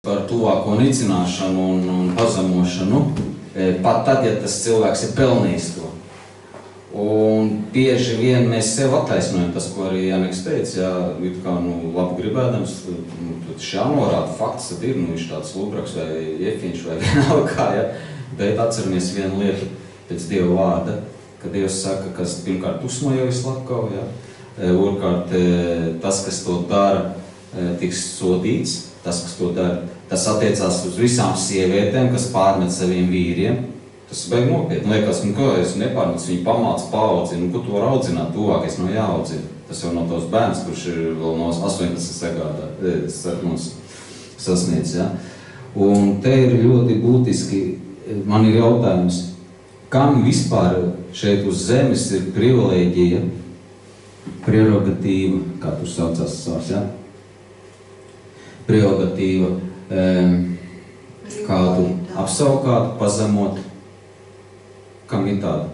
par tuvāko nicināšanu un pazemošanu, pat tad, ja tas cilvēks ir pelnījis to. Un bieži vien mēs sev attaisnojam tas, ko arī Janiks teica, jā, it kā, labi gribēdams, tad jānorāda fakts, tad ir, viņš tāds lubraks vai jefiņš vai vienalga kā, ja, bet atceramies vienu lietu pēc Dieva vārda, ka Dievs saka, kas pirmkārt uzsmoja slepkavu, ja, otrkārt tas, kas to dara, tiks sodīts, tas, kas to dara, tas attiecās uz visām sievietēm, kas pārmet saviem vīriem. Tas beig nopietni. Liekas, ko es nepārmetu, viņi pamāca, paaudzina, ko tu var audzināt tuvākais no jāaudzina. Tas jau no tos bērns, kurš ir vēl no 18 sasniedz, ja. Un te ir ļoti būtiski, man ir jautājums, kam vispār šeit uz zemes ir privilēģija, prerogatīva, kā tu saucās savs, ja? Prerogatīva, kādu apsaukāt, pazemot. Kam ir tāda?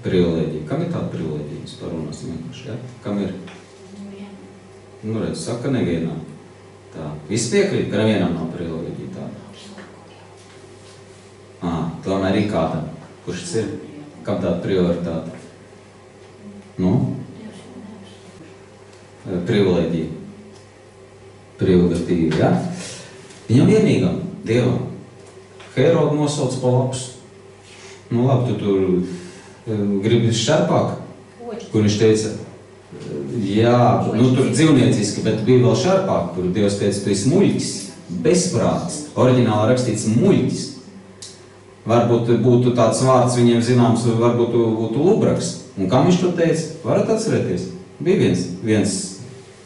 Privilēģija. Kam ir tāda privilēģija? Es parunāsim vienkārši, ja? Kam ir? Redz, saka nevienam. Tā. Viss piekrīt, ka nevienam nav privilēģija tāda. Tomēr ir kāda. Kurš tas ir? Kam tāda prioritāte? Privilēģija. Privilegatīva, ja? Viņam vienīgam, Dievam. Herodu nosauc pa labs. Labi, tu tur gribi šarpāk, kur viņš teica, jā, tur dzīvnieciski, bet bija vēl šarpāk, kur Dievs teica, tu esi muļķis, bezprātis, oriģināli rakstīts muļķis. Varbūt būtu tāds vārds viņiem zināms, varbūt būtu lubraks. Un kam viņš to teica? Varat atcerēties? Bija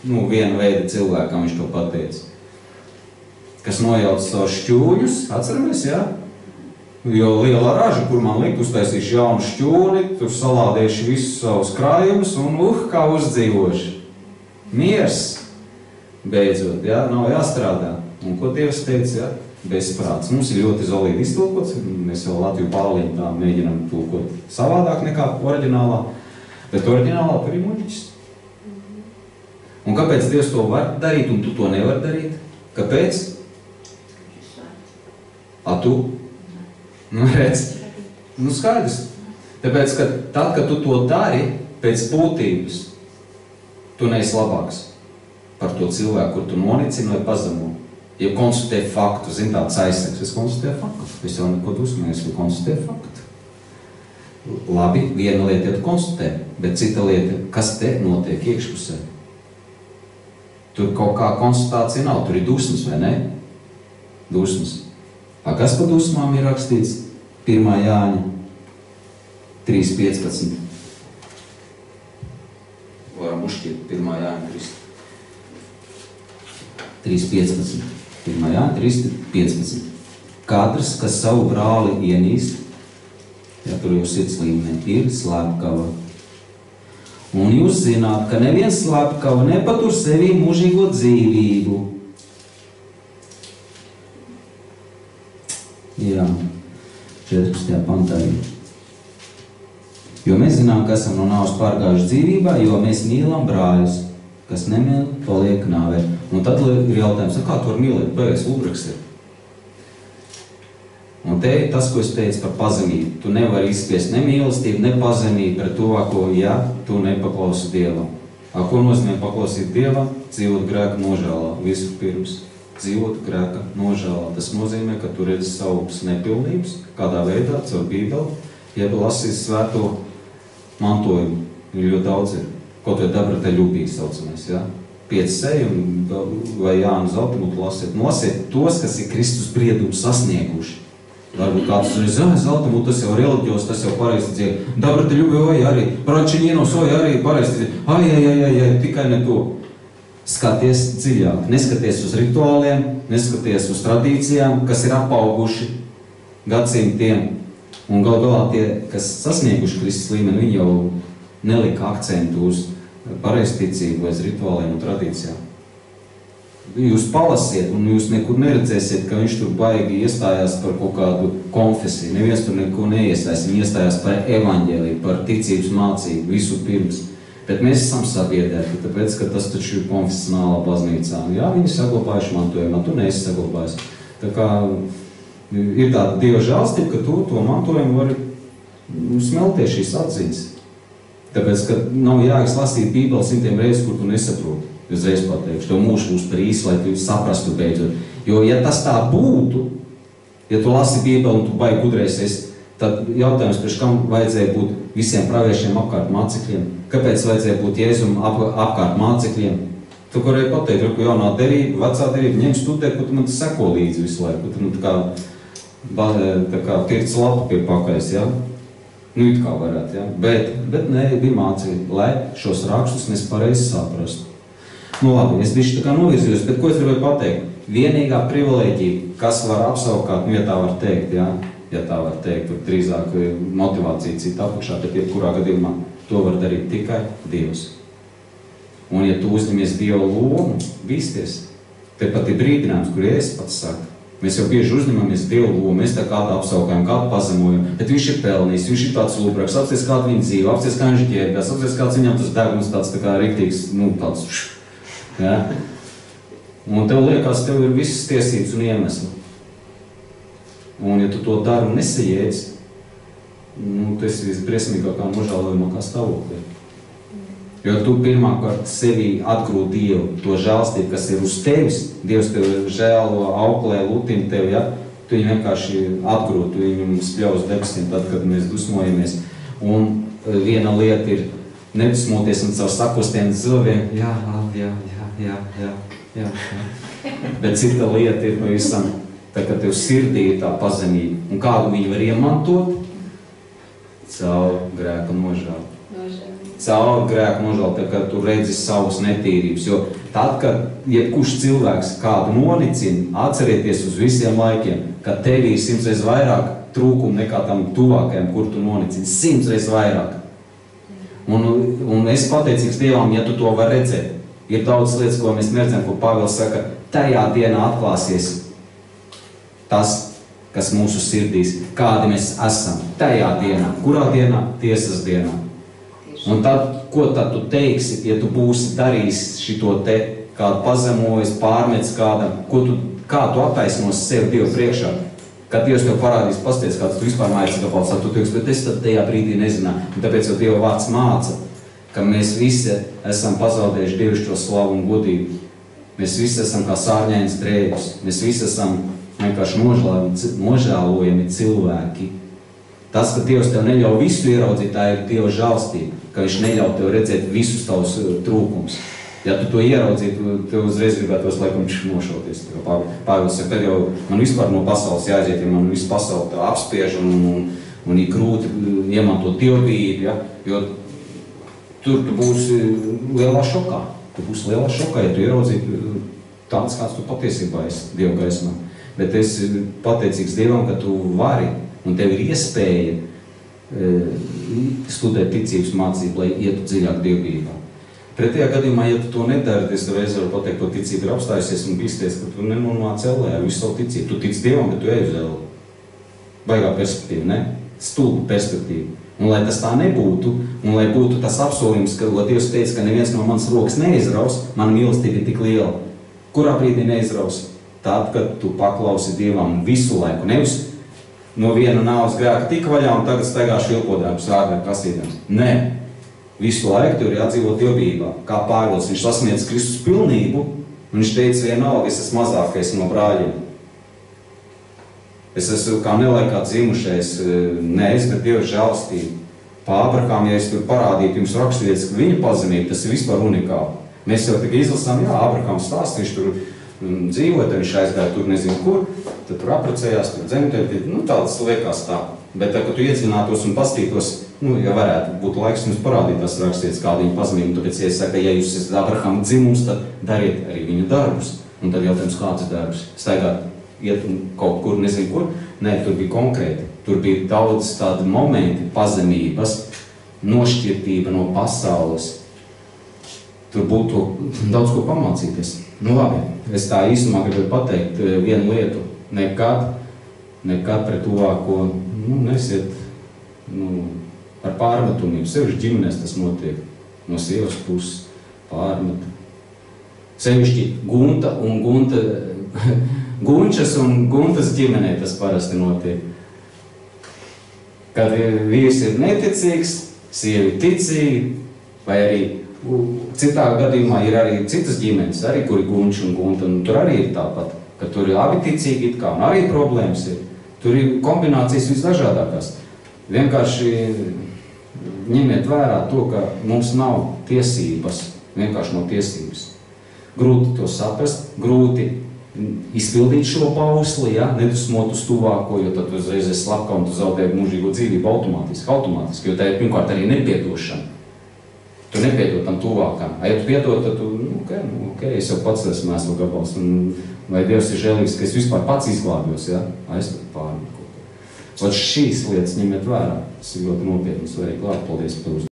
viena veida cilvēkam viņš to pateica. Kas nojauc savus šķūņus, atceramies, jā? Jo liela raža, kur man likt, uztaisīšu jaunu šķūni, tur salādēšu visus savus krājumus un kā uzdzīvoši. Miers, beidzot, jā, nav jāstrādā. Un ko Dievs teica, jā? Bezprāts. Mums ir ļoti zolīdi iztulkots, mēs jau Latviju Pāliņu tā mēģinam tulkot savādāk nekā oriģinālā, bet oriģinālā tur ir muļķis. Un kāpēc Dievs to var darīt un tu to nevar darīt? Kāpēc? Tu? Redz. Skaidrs. Tāpēc, ka tad, kad tu to dari pēc būtības, tu neesi labāks par to cilvēku, kur tu nonicini vai pazemo. Ja konstatē faktu, zin tāds aizsaks, es konstatēju faktu. Es jau neko dusmēju, es konstatēju faktu. Labi, viena lieta, ja tu konstatē, bet cita lieta, kas te notiek iekšpusē. Tur kaut kā konstatācija nav, tur ir dusmas, vai ne? Dusmas. Kas par dusmām ir rakstīts? 1. Jāņa 3.15. Varam uzšķirt 1. Jāņa 3.15. 1. Jāņa 3.15. Katrs, kas savu brāli ienīst, ja tur jau sirds līmenī, ir slepkava. Un jūs zināt, ka neviens slepkava nepatur sevī mūžīgo dzīvību. Jā, 14. pantā. Jo mēs zinām, ka esam no nāves pārgājuši dzīvībā, jo mēs mīlam brāļus, kas nemīl, paliek nāvē. Un tad ir jautājums, kā tu var mīlēt? Beigas lubraks ir. Un te ir tas, ko es teicu par pazemību. Tu nevari izspiest ne mīlestību, ne pazemību pret tuvāko, ja tu nepaklausi Dievam. Ko nozīmē paklausīt Dievam? Dzīvot grēka nožēlā, visu pirms. Dzīvot grēka nožēlā. Tas nozīmē, ka tu redzi savus nepilnības, kādā veidā, caur Bībeli, ja lasīs svēto mantojumu. Ļoti daudz ir. Kaut vai Dabrate ļubī saucamais, ja? 5 seju vai Jānu Zeltamutu lasiet. Nosiet tos, kas ir Kristus briedumu sasnieguši. Varbūt kāds uzreiz, Zeltamutu, tas jau reliģijos, tas jau pareizi dzīvo. Dabrate ļubī, vai arī, Pračiņienos, vai arī pareizi dzīvo. Ai, tikai ne to. Skaties dziļāk, neskaties uz rituāliem, neskaties uz tradīcijām, kas ir apauguši gadsimtiem. Un galā tie, kas sasnieguši Kristus līmeni, viņi jau nelika akcentu uz pareizticību vai uz rituāliem un tradīcijām. Jūs palasiet un jūs nekur neredzēsiet, ka viņš tur baigi iestājās par kaut kādu konfesiju. Neviens tur neko neiestājās, viņi iestājās par evaņģēliju, par ticības mācību, visu pirms. Bet mēs esam sabiedrēti, tāpēc, ka tas taču ir konfesionālā baznīcā. Jā, viņi saglabājuši mantojumā, tu neesi saglabājis. Tā kā ir tāda Dieva žēlstība, ka tu to mantojumu vari smelties šīs atziņas. Tāpēc, ka nav jāies lasīt Bībeli 100 reizes, kur tu nesaproti. Uzreiz pateikšu, tev mūžs būs par īsi, lai tu saprastu beidzot. Jo, ja tas tā būtu, ja tu lasi Bībeli un tu baigi gudrais esi, tad jautājums, priekš kam vajadzēja būt visiem praviešiem apkārt mācekļiem? Kāpēc vajadzēja būt Jēzum apkārt mācekļiem? Tu varēji pateikt, ka jaunā derība, vecā derība, ņem studēt, ko tu man seko līdzi visu laiku, ko tu tā kā tirts lapu pie pakais, ja? Nu, it kā varētu, ja? Bet nē, bija mācekļi, lai šos rakstus mēs pareizi saprastu. Nu labi, es bišķi tā kā novirzījos, bet ko es gribēju pateikt? Vienīgā privilēģija, kas var apsaukāt, nu, ja tā var teikt, ja? Ja tā var teikt, tur drīzāk motivācija cita apakšā, bet jebkurā gadījumā to var darīt tikai Dievs. Un ja tu uzņemies Dieva lomu, bīsties, te pat ir brīdinājums, kur es pats saku. Mēs jau bieži uzņemamies Dieva lomu, mēs tā kādu apsaukājam, kādu pazemojam, bet viņš ir pelnījis, viņš ir tāds lūbraks, apsties kādu viņa dzīve, apsties kā viņš ģērbjās, apsties kāds viņam tas degums tāds tā kā riktīgs, nu tāds, ja? Un tev liekas, tev ir visas tiesības un iemesli. Un ja tu to dari un nesajēdz, nu, tu esi visbriesmīgākā nožēlojamākā stāvoklī. Jo tu pirmkārt sevī atgrūti Dievu, to žēlstību, kas ir uz tevis, Dievs tev žēlo, auklē, lutina tev, ja? Tu viņu vienkārši atgrūti, tu viņu spļaus debesīm, tad, kad mēs dusmojamies. Un viena lieta ir nedusmoties un caur sakostiem zilviem, jā. Bet cita lieta ir pavisam, tā kā tev sirdī ir tā pazemība. Un kādu viņi var iemantot? Caur grēka nožēlu. Caur grēka nožēlu, tā kā tu redzi savus netīrības. Jo tad, kad jebkurš cilvēks kādu nonicina, atcerieties uz visiem laikiem, ka tevī ir 100 reizes vairāk trūkumu nekā tam tuvākajam, kur tu nonicini. 100 reizes vairāk. Un es pateicīgs Dievam, ja tu to var redzēt. Ir daudz lietas, ko mēs neredzam, ko Pāvils saka, tajā dienā atklāsies tas, kas mūsu sirdīs, kādi mēs esam, tajā dienā. Kurā dienā? Tiesas dienā. Un tad, ko tad tu teiksi, ja tu būsi darījis šito te, kādu pazemojis, pārmets kādam, kā tu attaisnos sevi Dievu priekšā? Kad Dievs tev parādīs, pasties, kāds tu vispār mājas, kāpēc tu teiks, bet es tad tajā brīdī nezināju. Un tāpēc jau Dieva vārds māca, ka mēs visi esam pazaudējuši dievišķo slavu un godību. Mēs visi esam kā sārņains drēbes. Mēs visi esam vienkārši nožēlojami cilvēki. Tas, ka Dievs tev neļauj visu ieraudzīt, tā ir Dieva žēlstība, ka viņš neļauj tev redzēt visus tavus trūkumus. Ja tu to ieraudzītu, tev uzreiz gribētos laikam nošauties. Pāvils saka, tad jau man vispār no pasaules jāiziet, ja man visu pasauli tā apspiež un ir grūti iemantot dievbijību, ja? Jo tur tu būsi lielā šokā. Tu būsi lielā šokā, ja tu ieraudzītu tāds, kāds tu patiesībā esi Dieva gaismā. Bet es pateicīgs Dievam, ka tu vari un tev ir iespēja studēt ticības mācību, lai ietu dziļāk dievbijībā. Pretējā gadījumā, ja tu to nedari, es tev reiz varu pateikt, ka ticība ir apstājusies un bīsties, ka tu nenonāc ellē ar visu savu ticību. Tu tic Dievam, bet tu ej uz elli. Baigā perspektīva, ne? Stulba perspektīva. Un lai tas tā nebūtu, un lai būtu tas apsolījums, ka Dievs teica, ka neviens no manas rokas neizraus, mana mīlestība ir tik liela. Kurā brīdī neizraus? Tad, kad tu paklausi Dievam visu laiku, nevis no viena nāves grēka tika vaļā un tagad staigāšu vilkodājums, vārdā kasīdams. Nē, visu laiku tur ir jādzīvot dievbijībā. Kā Pāvils, viņš sasniedz Kristus pilnību, un viņš teica vienalga, es esmu mazākais no brāļiem. Es esmu kā nelaikā dzimušais, nees, bet Dieva žēlstība. Pa Abrahām, ja es tur parādītu jums raksturvietas, ka viņa pazemība, tas ir vispār unikāli. Mēs jau tikai izlasām, jā, Abrahām stāst, viņš tur dzīvoja, tad viņš aizgāja tur nezinu kur, tad tur apprecējās, tur dzemdēja, nu tādas liekas tā. Bet tā, ka tu iedzinātos un pastītos, nu, ja varētu būt laiks mums parādīt tās raksturvietas, kāda viņa pazemība, tāpēc, ja es saku, ja jūs esat Abrahām dzimums, tad dariet arī viņa darbus. Un tad jautājums, kāds darbus? Staigāt, iet kaut kur, nezinu kur. Nē, tur bija konkrēti. Tur bija daudz tādi momenti, pazemības, nošķirtība no pasaules. Tur būtu daudz ko pamācīties. Nu labi, es tā īsumā gribēju pateikt vienu lietu. Nekad pret tuvāko, nesiet ar pārmetumiem. Sevišķi ģimenēs tas notiek. no sievas puses pārmet. Sevišķi Gunta un Gunčas un Guntas ģimenē tas parasti notiek. Kad vīrs ir neticīgs, sievi ticīgi, vai arī citā gadījumā ir arī citas ģimenes, arī kuri Gunči un Gunta, un tur arī ir tāpat, ka tur ir abi ticīgi it kā, un arī problēmas ir. Tur ir kombinācijas visdažādākās. Vienkārši ņemiet vērā to, ka mums nav tiesības, vienkārši nav tiesības. Grūti to saprast, grūti izpildīt šo pausli, ja? Nedusmot uz tuvāko, jo tad uzreiz ir slapka un tu zaudē mūžīgo dzīvību automātiski, jo tā ir pirmkārt arī nepiedošana. Tu nepiedod tam tuvākam. Ja tu piedod, tad tu, es jau pats esmu mēslu gabals, vai Dievs ir žēlīgs, ka es vispār pats izglābjos, ja? Aizskat pārni kaut ko. Šīs lietas ņemiet vērā, tas ir ļoti nopietni, svarīgi. Paldies par uzmanību.